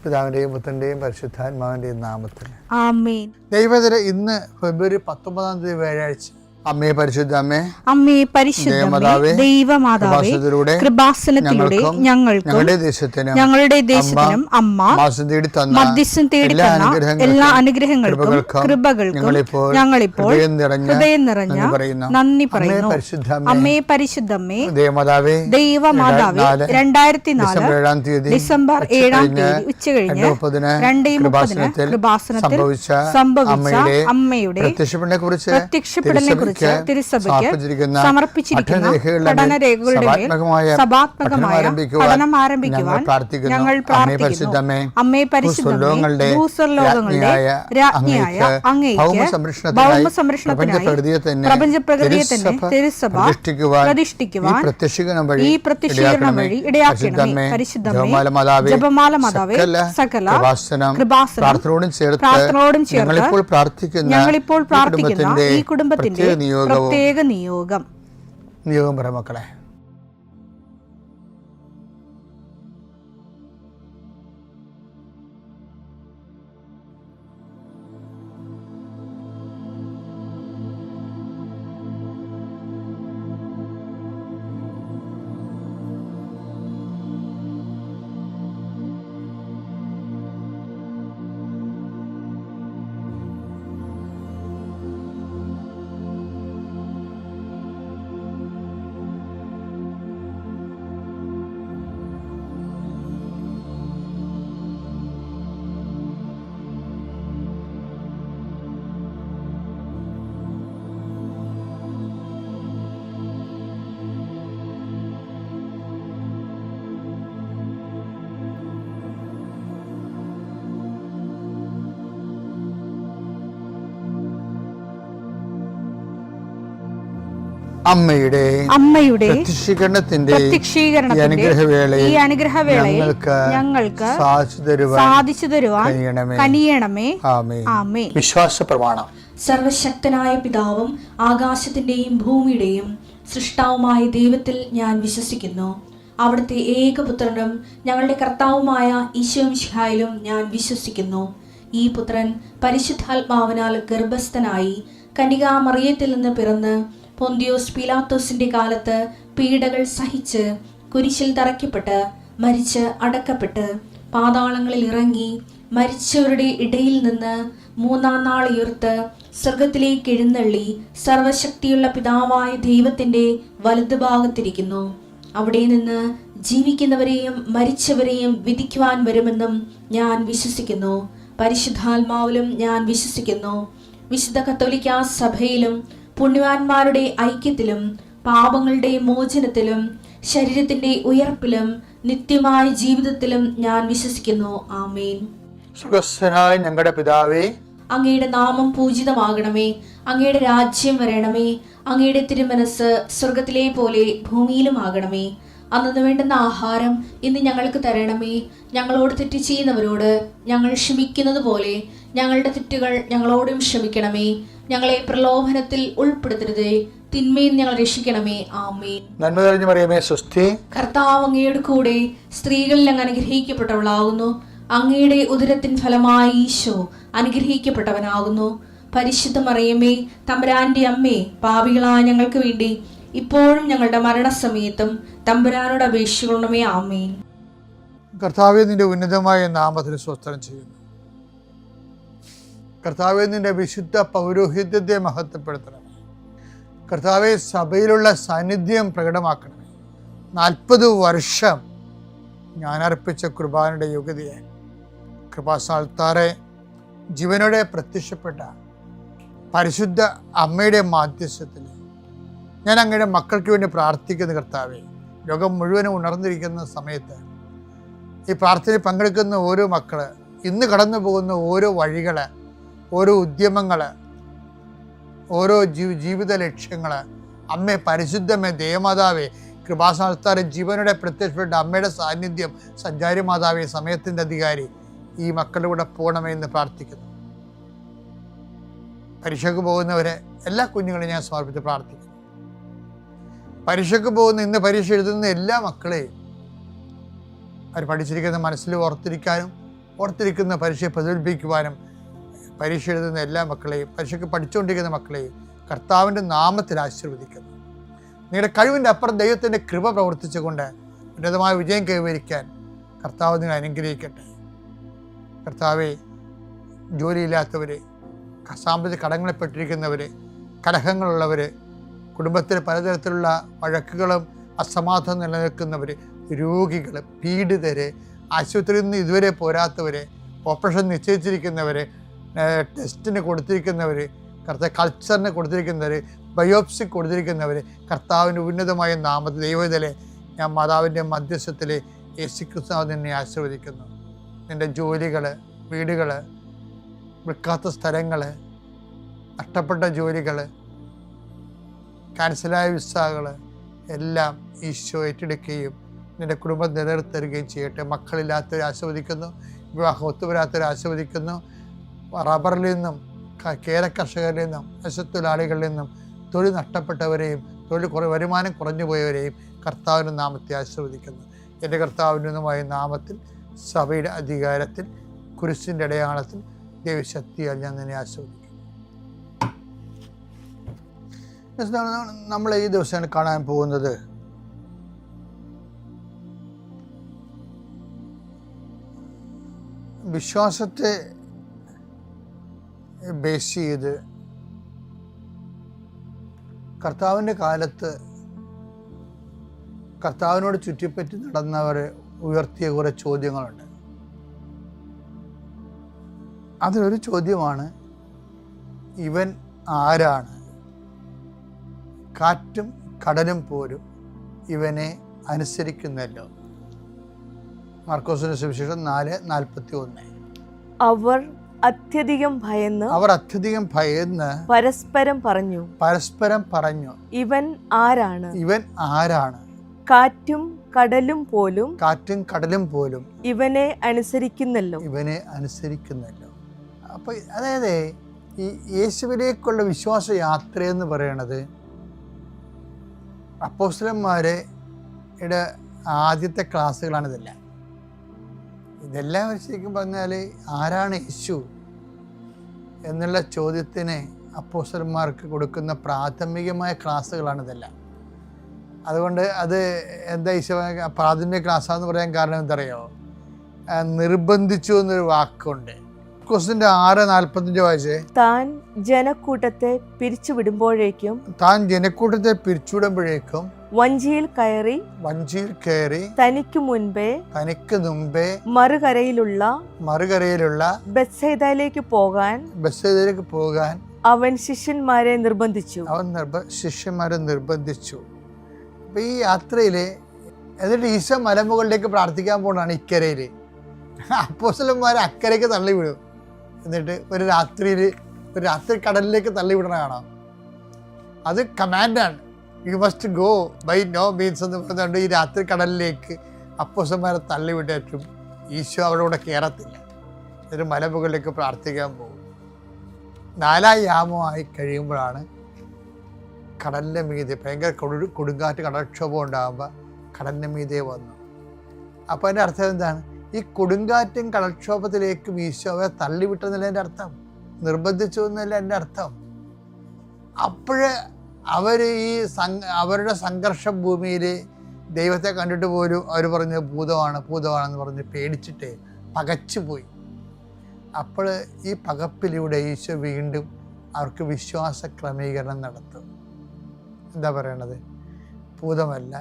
പിതാവിൻ്റെയും പുത്രൻ്റെയും പരിശുദ്ധാത്മാവിൻ്റെയും നാമത്തിൽ ആമേൻ. ദൈവത്തിലെ ഇന്ന് ഫെബ്രുവരി 19 വ്യാഴാഴ്ച. അമ്മേ പരിശുദ്ധ അമ്മേ, അമ്മേ പരിശുദ്ധമേ, ദൈവമാതാവേ, കൃപാസനത്തിലൂടെ ഞങ്ങൾക്കും ഞങ്ങളുടെ ദേശത്തിനും അമ്മ മധ്യസ്ഥം തേടി തന്ന എല്ലാ അനുഗ്രഹങ്ങൾക്കും കൃപകൾക്കും ഞങ്ങളിപ്പോൾ ഹൃദയം നിറഞ്ഞ നന്ദി പറയുന്നു. അമ്മേ പരിശുദ്ധമേ, ദൈവമാതാവേ, 2004 ഡിസംബർ 7 ഉച്ചകഴിഞ്ഞ് 2:30 കൃപാസനത്തിൽ സംഭവിച്ച അമ്മയുടെ പ്രത്യക്ഷപ്പെടലിനെ തിരുസഭയ്ക്ക് സമർപ്പിച്ചിരിക്കുന്ന പഠനരേഖകളുടെ മേൽ സഭാത്മകമായ പഠനം ആരംഭിക്കുവാൻ ഞങ്ങൾ പ്രാർത്ഥിക്കുന്നു. അമ്മേ പരിശുദ്ധമേ, ഭൂസ്വർലോകങ്ങളുടെ രാജ്ഞിയായ അങ്ങേയ്ക്ക് ഭൗമസംരക്ഷണത്തിനായി പ്രപഞ്ചപ്രകൃതിയെ തന്നെ തിരുസഭ പ്രതിഷ്ഠിക്കുവാൻ ഈ പ്രത്യക്ഷീകരണം വഴി ഇടയാക്കണമേ. പരിശുദ്ധമേ, ജപമാല മാതാവേ, സകല കൃപാസനം പ്രാർത്ഥനയോടും ചേർത്ത് ഞങ്ങളിപ്പോൾ പ്രാർത്ഥിക്കുന്ന ഈ കുടുംബത്തിന്റെ പ്രത്യേക നിയോഗം പറ മക്കളെ. അമ്മയുടെ പ്രത്യക്ഷീകരണത്തിന്റെ ഈ അനുഗ്രഹവേളയിൽ ഞങ്ങൾക്ക് സാധിച്ചു തരുവാൻ കനിയണമേ. ആമേൻ. വിശ്വാസ പ്രമാണം. സർവശക്തനായ പിതാവും ആകാശത്തിന്റെയും ഭൂമിയുടെയും സൃഷ്ടാവുമായ ദൈവത്തിൽ ഞാൻ വിശ്വസിക്കുന്നു. അവിടുത്തെ ഏകപുത്രനും ഞങ്ങളുടെ കർത്താവുമായ ഈശോ മിശിഹായിലും ഞാൻ വിശ്വസിക്കുന്നു. ഈ പുത്രൻ പരിശുദ്ധാത്മാവിനാൽ ഗർഭസ്ഥനായി കന്യകാമറിയത്തിൽ നിന്ന് പിറന്ന് പൊന്തിയോസ് പീലാത്തോസിന്റെ കാലത്ത് പീഡകൾ സഹിച്ച് കുരിശിൽ തറയ്ക്കപ്പെട്ട് മരിച്ച് അടക്കപ്പെട്ട് പാതാളങ്ങളിൽ ഇറങ്ങി മരിച്ചവരുടെ ഇടയിൽ നിന്ന് 3-ാം നാൾ ഉയർത്ത് സ്വർഗത്തിലേക്ക് എഴുന്നള്ളി സർവശക്തിയുള്ള പിതാവായ ദൈവത്തിന്റെ വലതുഭാഗത്തിരിക്കുന്നു. അവിടെ നിന്ന് ജീവിക്കുന്നവരെയും മരിച്ചവരെയും വിധിക്കുവാൻ വരുമെന്നും ഞാൻ വിശ്വസിക്കുന്നു. പരിശുദ്ധാത്മാവിലും ഞാൻ വിശ്വസിക്കുന്നു. വിശുദ്ധ കത്തോലിക്കാ സഭയിലും പുണ്യവാന്മാരുടെ ഐക്യത്തിലും പാപങ്ങളുടെ മോചനത്തിലും ശരീരത്തിന്റെ ഉയർപ്പിലും നിത്യമായ ജീവിതത്തിലും ഞാൻ വിശ്വസിക്കുന്നു. ആമേൻ. സുഖസ്ഥനായ ഞങ്ങളുടെ പിതാവേ, അങ്ങയുടെ നാമം പൂജിതമാകണമേ. അങ്ങയുടെ രാജ്യം വരണമേ. അങ്ങയുടെ തിരുമനസ് സ്വർഗത്തിലെ പോലെ ഭൂമിയിലും ആകണമേ. അന്നു വേണ്ടുന്ന ആഹാരം ഇന്ന് ഞങ്ങൾക്ക് തരണമേ. ഞങ്ങളോട് തെറ്റ് ചെയ്യുന്നവരോട് ഞങ്ങൾ ക്ഷമിക്കുന്നത് പോലെ ഞങ്ങളുടെ തെറ്റുകൾ ഞങ്ങളോടും ക്ഷമിക്കണമേ. ഞങ്ങളെ പ്രലോഭനത്തിൽ ഉൾപ്പെടുത്തരുതേ, തിന്മയിൽ ഞങ്ങൾ രക്ഷിക്കണമേ. ആമേൻ. നന്മ നിറഞ്ഞ മറിയമേ, സ്വസ്തി. കർത്താവ് അങ്ങയുടെ കൂടെ സ്ത്രീകളിൽ അങ്ങ് അനുഗ്രഹിക്കപ്പെട്ടവളാകുന്നു. അങ്ങയുടെ ഉദരത്തിൻ ഫലമായി ഈശോ അനുഗ്രഹിക്കപ്പെട്ടവനാകുന്നു. പരിശുദ്ധ മറിയമേ, തമ്പുരാന്റെ അമ്മേ, പാപികളായ ഞങ്ങൾക്ക് വേണ്ടി ഇപ്പോഴും ഞങ്ങളുടെ മരണസമയത്തും തമ്പുരാനോട് അപേക്ഷിക്കണമേ. ആമേൻ. കർത്താവേ, നിന്റെ ഉന്നതമായ നാമത്തിന് സ്തോത്രം ചെയ്യുന്നു. കർത്താവേ, നിന്റെ വിശുദ്ധ പൗരോഹിത്യത്തെ മഹത്വപ്പെടുത്തണമേ. കർത്താവെ, സഭയിലുള്ള സാന്നിധ്യം പ്രകടമാക്കണമേ. 40 വർഷം ഞാൻ അർപ്പിച്ച കുർബാനയുടെ യോഗ്യതയെ കൃപാസ്ഥാനത്താറെ ജീവനോടെ പ്രത്യക്ഷപ്പെട്ട പരിശുദ്ധ അമ്മയുടെ മാധ്യസ്ഥത്തിൽ ഞാൻ അങ്ങയുടെ മക്കൾക്ക് വേണ്ടി പ്രാർത്ഥിക്കുന്ന കർത്താവെ, ലോകം മുഴുവനും ഉണർന്നിരിക്കുന്ന സമയത്ത് ഈ പ്രാർത്ഥനയിൽ പങ്കെടുക്കുന്ന ഓരോ മക്കള്, ഇന്ന് കടന്നു പോകുന്ന ഓരോ വഴികള്, ഓരോ ഉദ്യമങ്ങൾ, ഓരോ ജീവിത ലക്ഷ്യങ്ങൾ, അമ്മേ പരിശുദ്ധമേ, ദേവമാതാവേ, കൃപാസ്ഥാനത്താറെ ജീവനോടെ പ്രത്യക്ഷപ്പെട്ട അമ്മയുടെ സാന്നിധ്യം, സഞ്ചാരി മാതാവേ, സമയത്തിൻ്റെ അധികാരി, ഈ മക്കളുടെ കൂടെ പോകണമെന്ന് പ്രാർത്ഥിക്കുന്നു. പരീക്ഷയ്ക്ക് പോകുന്നവരെ എല്ലാ കുഞ്ഞുങ്ങളെയും ഞാൻ സമർപ്പിച്ച് പ്രാർത്ഥിക്കുന്നു. പരീക്ഷയ്ക്ക് പോകുന്ന, ഇന്ന് പരീക്ഷ എഴുതുന്ന എല്ലാ മക്കളെയും അവർ പഠിച്ചിരിക്കുന്ന മനസ്സിൽ ഓർത്തിരിക്കാനും ഓർത്തിരിക്കുന്ന പരീക്ഷയെ പ്രതിഫലിപ്പിക്കുവാനും പരീക്ഷ എഴുതുന്ന എല്ലാ മക്കളെയും, പരീക്ഷയ്ക്ക് പഠിച്ചുകൊണ്ടിരിക്കുന്ന മക്കളെയും കർത്താവിൻ്റെ നാമത്തിൽ ആശീർവദിക്കുന്നു. നിങ്ങളുടെ കഴിവിൻ്റെ അപ്പുറം ദൈവത്തിൻ്റെ കൃപ പ്രവർത്തിച്ചുകൊണ്ട് ഉന്നതമായ വിജയം കൈവരിക്കാൻ കർത്താവ് നിങ്ങൾ അനുഗ്രഹിക്കട്ടെ. കർത്താവെ, ജോലിയില്ലാത്തവർ, സാമ്പത്തിക കടങ്ങളിൽപ്പെട്ടിരിക്കുന്നവർ, കലഹങ്ങളുള്ളവർ, കുടുംബത്തിൽ പലതരത്തിലുള്ള വഴക്കുകളും അസമാധാനം നിലനിൽക്കുന്നവർ, രോഗികൾ, പീഡിതർ, ആശുപത്രിയിൽ നിന്ന് ഇതുവരെ പോരാത്തവർ, ഓപ്പറേഷൻ നിശ്ചയിച്ചിരിക്കുന്നവർ, ടെസ്റ്റിന് കൊടുത്തിരിക്കുന്നവർ, കൾച്ചറിന് കൊടുത്തിരിക്കുന്നവർ, ബയോപ്സി കൊടുത്തിരിക്കുന്നവർ, കർത്താവിൻ്റെ ഉന്നതമായ നാമത്തിൽ ദൈവത്തിലെ ഞാൻ മാതാവിൻ്റെ മധ്യസ്ഥത്തിൽ യേശുക്രിസ്തു നിന്നെ ആശീർവദിക്കുന്നു. നിൻ്റെ ജോലികൾ, വീടുകൾ, വിൽക്കാത്ത സ്ഥലങ്ങൾ, നഷ്ടപ്പെട്ട ജോലികൾ, ക്യാൻസലായ വിസകൾ എല്ലാം ഈശോ ഏറ്റെടുക്കുകയും നിൻ്റെ കുടുംബം നിലനിർത്തരുകയും ചെയ്യട്ടെ. മക്കളില്ലാത്തവരെ ആസ്വദിക്കുന്നു, വിവാഹം ഒത്തുവരാത്തവരെ ആസ്വദിക്കുന്നു. റബ്ബറിൽ നിന്നും, കേര കർഷകരിൽ നിന്നും, തൊഴിലാളികളിൽ നിന്നും, തൊഴിൽ നഷ്ടപ്പെട്ടവരെയും വരുമാനം കുറഞ്ഞു പോയവരെയും കർത്താവിൻ്റെ നാമത്തെ ആശീർവദിക്കുന്നു. എൻ്റെ കർത്താവിനുമായ നാമത്തിൽ, സഭയുടെ അധികാരത്തിൽ, കുരിശിൻ്റെ അടയാളത്തിൽ, ദൈവശക്തിയാൽ ഞാൻ നിന്നെ ആശീർവദിക്കുന്നു. നമ്മൾ ഈ ദിവസം കാണാൻ പോകുന്നത് വിശ്വാസത്തെ ബേസ് ചെയ്ത് കർത്താവിൻ്റെ കാലത്ത് കർത്താവിനോട് ചുറ്റിപ്പറ്റി നടന്നവർ ഉയർത്തിയ കുറേ ചോദ്യങ്ങളുണ്ട്. അതിലൊരു ചോദ്യമാണ്, ഇവൻ ആരാണ്? കാറ്റും കടലും പോലും ഇവനെ അനുസരിക്കുന്നല്ലോ. മാർക്കോസിന്റെ സുവിശേഷം 4:41. അവർ അത്യധികം ഭയന്ന് പരസ്പരം പറഞ്ഞു, ഇവൻ ആരാണ്? കാറ്റും കടലും പോലും ഇവനെ അനുസരിക്കുന്നല്ലോ. അപ്പോൾ അതായത് ഈ യേശുവിലേക്കുള്ള വിശ്വാസ യാത്രയെന്ന് പറയണത് അപ്പോസ്തലന്മാരുടെ ആദ്യത്തെ ക്ലാസ്സുകളാണിതെല്ലാം. ഇതെല്ലാം ശരിക്കും പറഞ്ഞാൽ ആരാണ് യേശു എന്നുള്ള ചോദ്യത്തിന് അപ്പോസ്തലന്മാർക്ക് കൊടുക്കുന്ന പ്രാഥമികമായ ക്ലാസ്സുകളാണിതെല്ലാം. അതുകൊണ്ട് അത് എന്താ ഈശോ പ്രാഥമിക ക്ലാസ്സാന്ന് പറയാൻ കാരണം എന്തറിയോ? നിർബന്ധിച്ചു എന്നൊരു വാക്കുണ്ട്. 6:45 വായിച്ചേ. താൻ ജനക്കൂട്ടത്തെ പിരിച്ചുവിടുമ്പോഴേക്കും വഞ്ചിയിൽ കയറി തനിക്ക് മുൻപേ മറുകരയിലുള്ള ബെത്സയിദയിലേക്ക് പോകാൻ അവൻ ശിഷ്യന്മാരെ നിർബന്ധിച്ചു. അപ്പൊ ഈ യാത്രയില് എന്നിട്ട് ഈശോ മലമുകളിലേക്ക് പ്രാർത്ഥിക്കാൻ പോകണാണ്. ഇക്കരയില് അപ്പോസ്തലന്മാരെ അക്കരയ്ക്ക് തള്ളിവിടും. എന്നിട്ട് ഒരു രാത്രി കടലിലേക്ക് തള്ളിവിടണ കാണാം. അത് കമാൻഡാണ്. You must go by no means എന്ന് പറഞ്ഞുകൊണ്ട് ഈ രാത്രി കടലിലേക്ക് അപ്പോസ്തലന്മാരെ തള്ളിവിട്ടേറ്റും ഈശോ അവിടെ കൂടെ കയറത്തില്ല. എന്നിട്ട് മലമുകളിലേക്ക് പ്രാർത്ഥിക്കാൻ പോകും. 4 യാമമായി കഴിയുമ്പോഴാണ് കടലിൻ്റെ മീതെ ഭയങ്കര കൊടുങ്കാറ്റ്, കടൽക്ഷോഭം ഉണ്ടാകുമ്പോൾ കടലിൻ്റെ മീതെ വന്നു. അപ്പോൾ അതിൻ്റെ അർത്ഥം എന്താണ്? ഈ കൊടുങ്കാറ്റും കടൽക്ഷോഭത്തിലേക്കും ഈശോയെ തള്ളിവിട്ടെന്നല്ല എൻ്റെ അർത്ഥം, നിർബന്ധിച്ചു എന്നല്ല എൻ്റെ അർത്ഥം. അപ്പോഴ് അവർ അവരുടെ സംഘർഷ ഭൂമിയിൽ ദൈവത്തെ കണ്ടിട്ട് പോലും അവർ പറഞ്ഞ് ഭൂതമാണെന്ന് പറഞ്ഞ് പേടിച്ചിട്ട് പകച്ചുപോയി. അപ്പോൾ ഈ പകപ്പിലൂടെ ഈശോ വീണ്ടും അവർക്ക് വിശ്വാസ ക്രമീകരണം നടത്തും. എന്താ പറയണത്? ഭൂതമല്ല,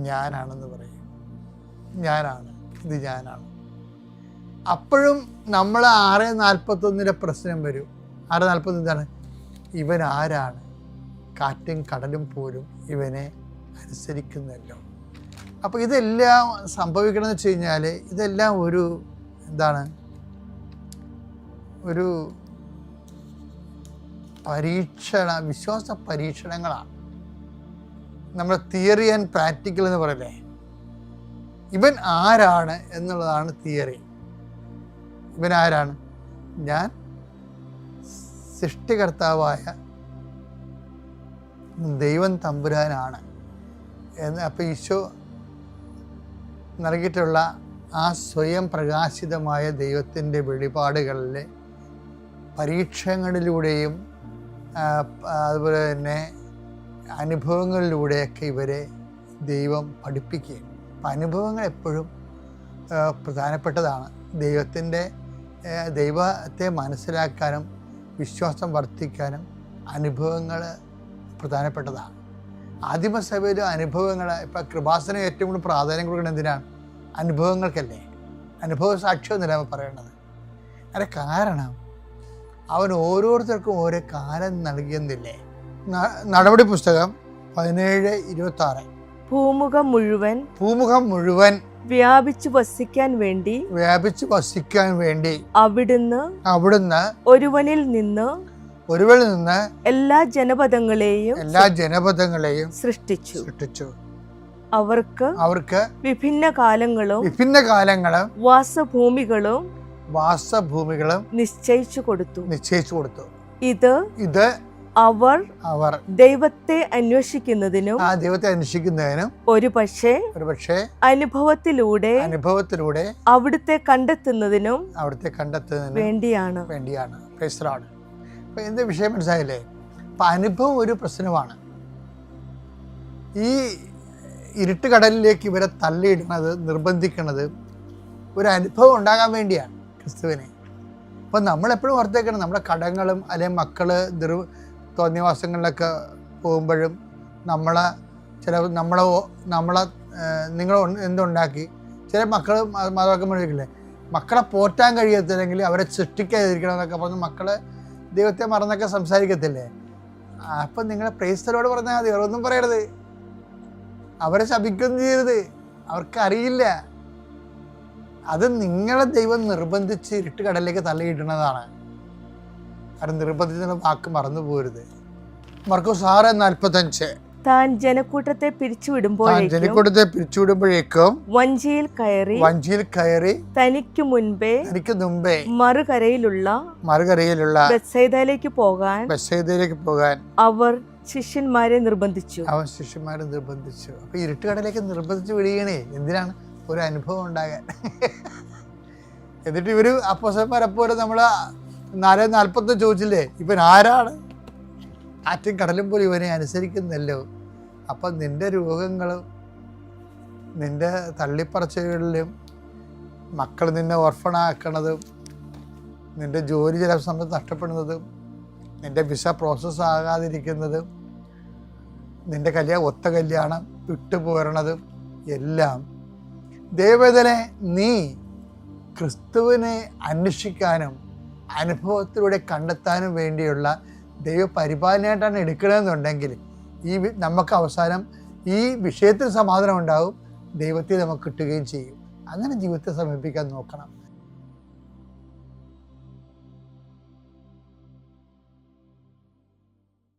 ഞാനാണെന്ന് പറയും. ഇത് ഞാനാണ്. അപ്പോഴും നമ്മൾ 6:41 പ്രശ്നം വരും. 6:40 എന്താണ്? ഇവൻ ആരാണ്? കാറ്റും കടലും പോലും ഇവനെ അനുസരിക്കുന്നല്ലോ. അപ്പോൾ ഇതെല്ലാം സംഭവിക്കണമെന്ന് വെച്ച് കഴിഞ്ഞാൽ ഇതെല്ലാം ഒരു വിശ്വാസ പരീക്ഷണങ്ങളാണ്. നമ്മുടെ തിയറി ആൻഡ് പ്രാക്ടിക്കൽ എന്ന് പറയല്ലേ. ഇവൻ ആരാണ് എന്നുള്ളതാണ് തിയറി. ഇവൻ ആരാണ്? ഞാൻ സൃഷ്ടികർത്താവായ ദൈവം തമ്പുരാനാണ് എന്ന്. അപ്പോൾ ഈശോ നൽകിയിട്ടുള്ള ആ സ്വയം പ്രകാശിതമായ ദൈവത്തിൻ്റെ വെളിപാടുകളിലെ പരീക്ഷണങ്ങളിലൂടെയും അതുപോലെ തന്നെ അനുഭവങ്ങളിലൂടെയൊക്കെ ഇവരെ ദൈവം പഠിപ്പിക്കുകയും, അപ്പം അനുഭവങ്ങൾ എപ്പോഴും പ്രധാനപ്പെട്ടതാണ്. ദൈവത്തെ മനസ്സിലാക്കാനും വിശ്വാസം വർദ്ധിക്കാനും അനുഭവങ്ങൾ പ്രധാനപ്പെട്ടതാണ്. ആദിമസഭയിലും അനുഭവങ്ങൾ, ഇപ്പം കൃപാസനം ഏറ്റവും കൂടുതൽ പ്രാധാന്യം കൊടുക്കുന്നത് എന്തിനാണ്? അനുഭവങ്ങൾക്കല്ലേ. അനുഭവ സാക്ഷ്യം എന്നല്ല പറയേണ്ടത്. അതിൻ്റെ കാരണം അവൻ ഓരോരുത്തർക്കും ഓരോ കാലം നൽകിയെന്നില്ലേ. നടപടി പുസ്തകം 17:26 ഭൂമുഖം മുഴുവൻ വ്യാപിച്ചു വസിക്കാൻ വേണ്ടി അവിടുന്ന് ഒരുവനിൽ നിന്ന് എല്ലാ ജനപദങ്ങളെയും സൃഷ്ടിച്ചു. അവർക്ക് വിഭിന്ന കാലങ്ങളും വാസഭൂമികളും നിശ്ചയിച്ചു കൊടുത്തു. ഇത് അവർ ദൈവത്തെ അന്വേഷിക്കുന്നതിനും ഒരു പക്ഷേ അനുഭവത്തിലൂടെ അവിടുത്തെ കണ്ടെത്തുന്നതിനും വേണ്ടിയാണ്. എന്ത് വിഷയം മനസ്സിലായില്ലേ? അപ്പം അനുഭവം ഒരു പ്രശ്നമാണ്. ഈ ഇരുട്ട് കടലിലേക്ക് ഇവരെ തള്ളിയിടുന്നത്, നിർബന്ധിക്കുന്നത് ഒരു അനുഭവം ഉണ്ടാകാൻ വേണ്ടിയാണ് ക്രിസ്തുവിനെ. അപ്പം നമ്മളെപ്പോഴും ഓർത്തേക്കണം, നമ്മുടെ കടങ്ങളും അല്ലെങ്കിൽ മക്കള് തോന്നിയവാസങ്ങളിലൊക്കെ പോകുമ്പോഴും നമ്മളെ നിങ്ങൾ എന്തുണ്ടാക്കി, ചില മക്കൾ മാതാപിതാക്കന്മാരില്ലേ മക്കളെ പോറ്റാൻ കഴിയത്തില്ലെങ്കിൽ അവരെ സൃഷ്ടിക്കാതിരിക്കണം എന്നൊക്കെ പറഞ്ഞ് മക്കള് ദൈവത്തെ മറന്നൊക്കെ സംസാരിക്കത്തില്ലേ. അപ്പം നിങ്ങളെ പ്രേസ്തരോട് പറഞ്ഞാൽ മതി, അവരൊന്നും പറയരുത്, അവരെ ശപിക്കൊന്നും ചെയ്യരുത്, അവർക്കറിയില്ല. അത് നിങ്ങളെ ദൈവം നിർബന്ധിച്ച് ഇരുട്ട് കടലിലേക്ക് തള്ളിയിടുന്നതാണ്. കാരണം നിർബന്ധിച്ച വാക്ക് മറന്നു പോരുത്. മർക്കോസ് 6:45 താൻ ജനക്കൂട്ടത്തെ പിരിച്ചുവിടുമ്പോഴേക്കും വഞ്ചിയിൽ കയറി തനിക്ക് മുൻപേ മറുകരയിലുള്ള ബെത്സയിദയിലേക്ക് പോകാൻ അവർ ശിഷ്യന്മാരെ നിർബന്ധിച്ചു. അപ്പൊ ഇരുട്ടുകടലേക്ക് നിർബന്ധിച്ച് വിടുകയാണേ. എന്തിനാണ്? ഒരു അനുഭവം ഉണ്ടാകാൻ. എന്നിട്ട് ഇവര് അപ്പോസ്തലന്മാരെപ്പോലെ നമ്മള് 4:40 ചോദിച്ചില്ലേ, ഇവൻ ആരാണ്? ആറ്റും കടലും പോലും ഇവനെ അനുസരിക്കുന്നല്ലോ. അപ്പം നിന്റെ രോഗങ്ങളും നിന്റെ തള്ളിപ്പറച്ചുകളിലും മക്കൾ നിന്നെ ഓർഫണാക്കണതും നിന്റെ ജോലി ചില സമയത്ത് നഷ്ടപ്പെടുന്നതും നിന്റെ വിസ പ്രോസസ്സ് ആകാതിരിക്കുന്നതും നിന്റെ ഒത്ത കല്യാണം വിട്ടുപോരണതും എല്ലാം ദൈവവേദനെ നീ ക്രിസ്തുവിനെ അന്വേഷിക്കാനും അനുഭവത്തിലൂടെ കണ്ടെത്താനും വേണ്ടിയുള്ള ദൈവപരിപാലനയായിട്ടാണ് എടുക്കണമെന്നുണ്ടെങ്കിൽ നമുക്ക് അവസാനം ഈ വിഷയത്തിൽ സമാധാനം ഉണ്ടാവും, ദൈവത്തെ നമുക്ക് കിട്ടുകയും ചെയ്യും. അങ്ങനെ ജീവിതത്തെ സമീപിക്കാൻ നോക്കണം.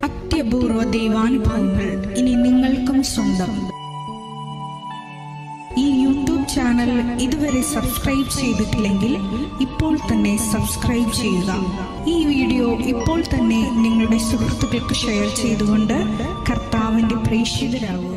അത്യപൂർവ ദൈവാനുഭവങ്ങൾ ഇനി നിങ്ങൾക്കും സ്വന്തം. ഈ യൂട്യൂബ് ചാനൽ ഇതുവരെ സബ്സ്ക്രൈബ് ചെയ്തിട്ടില്ലെങ്കിൽ ഇപ്പോൾ തന്നെ സബ്സ്ക്രൈബ് ചെയ്യുക. ഈ വീഡിയോ ഇപ്പോൾ തന്നെ നിങ്ങളുടെ സുഹൃത്തുക്കൾക്ക് ഷെയർ ചെയ്തുകൊണ്ട് കർത്താവിന്റെ പ്രേക്ഷിതരാകുക.